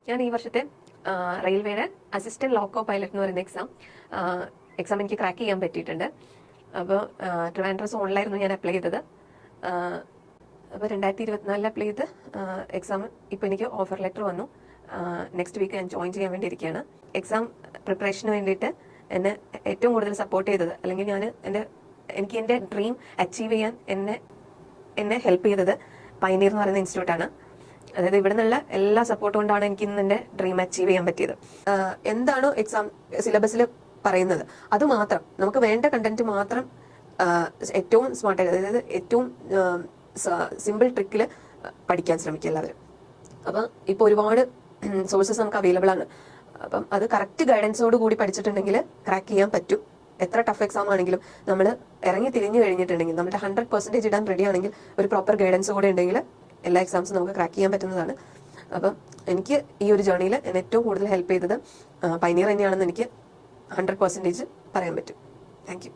ഞാൻ ഈ വർഷത്തെ റെയിൽവേയുടെ അസിസ്റ്റന്റ് ലോക്കോ പൈലറ്റ് എന്ന് പറയുന്ന എക്സാം എനിക്ക് ക്രാക്ക് ചെയ്യാൻ പറ്റിയിട്ടുണ്ട്. അപ്പോൾ ട്രിവാൻഡ്രം സോണിലായിരുന്നു ഞാൻ അപ്ലൈ ചെയ്തത്. അപ്പോൾ 2024 അപ്ലൈ ചെയ്ത് എക്സാം ഇപ്പോൾ എനിക്ക് ഓഫർ ലെറ്റർ വന്നു. നെക്സ്റ്റ് വീക്ക് ഞാൻ ജോയിൻ ചെയ്യാൻ വേണ്ടി ഇരിക്കുകയാണ്. എക്സാം പ്രിപ്പറേഷന് വേണ്ടിയിട്ട് എന്നെ ഏറ്റവും കൂടുതൽ സപ്പോർട്ട് ചെയ്തത്, അല്ലെങ്കിൽ എനിക്ക് എൻ്റെ ഡ്രീം അച്ചീവ് ചെയ്യാൻ എന്നെ ഹെൽപ്പ് ചെയ്തത് പയനീർ എന്ന് പറയുന്ന ഇൻസ്റ്റിറ്റ്യൂട്ടാണ്. അതായത് ഇവിടെ നിന്നുള്ള എല്ലാ സപ്പോർട്ട് കൊണ്ടാണ് എനിക്ക് ഇന്ന് എൻ്റെ ഡ്രീം അച്ചീവ് ചെയ്യാൻ പറ്റിയത്. എന്താണോ എക്സാം സിലബസിൽ പറയുന്നത് അത് മാത്രം, നമുക്ക് വേണ്ട കണ്ടന്റ് മാത്രം ഏറ്റവും സ്മാർട്ടായിട്ട്, അതായത് ഏറ്റവും സിമ്പിൾ ട്രിക്കിൽ പഠിക്കാൻ ശ്രമിക്കുക എല്ലാവരും. അപ്പം ഇപ്പോൾ ഒരുപാട് സോഴ്സസ് നമുക്ക് അവൈലബിൾ ആണ്. അപ്പം അത് കറക്റ്റ് ഗൈഡൻസോട് കൂടി പഠിച്ചിട്ടുണ്ടെങ്കിൽ ക്രാക്ക് ചെയ്യാൻ പറ്റും. എത്ര ടഫ് എക്സാം ആണെങ്കിലും നമ്മൾ ഇറങ്ങി തിരിഞ്ഞു കഴിഞ്ഞിട്ടുണ്ടെങ്കിൽ, നമ്മുടെ 100% ഇടാൻ റെഡി ആണെങ്കിൽ, ഒരു പ്രോപ്പർ ഗൈഡൻസ് കൂടെ ഉണ്ടെങ്കിൽ എല്ലാ എക്സാംസും നമുക്ക് ക്രാക്ക് ചെയ്യാൻ പറ്റുന്നതാണ്. അപ്പം എനിക്ക് ഈ ഒരു ജേർണിയിൽ എന്നെ ഏറ്റവും കൂടുതൽ ഹെൽപ്പ് ചെയ്തത് പയനീർ തന്നെയാണെന്ന് എനിക്ക് 100% പറയാൻ പറ്റും. Thank you.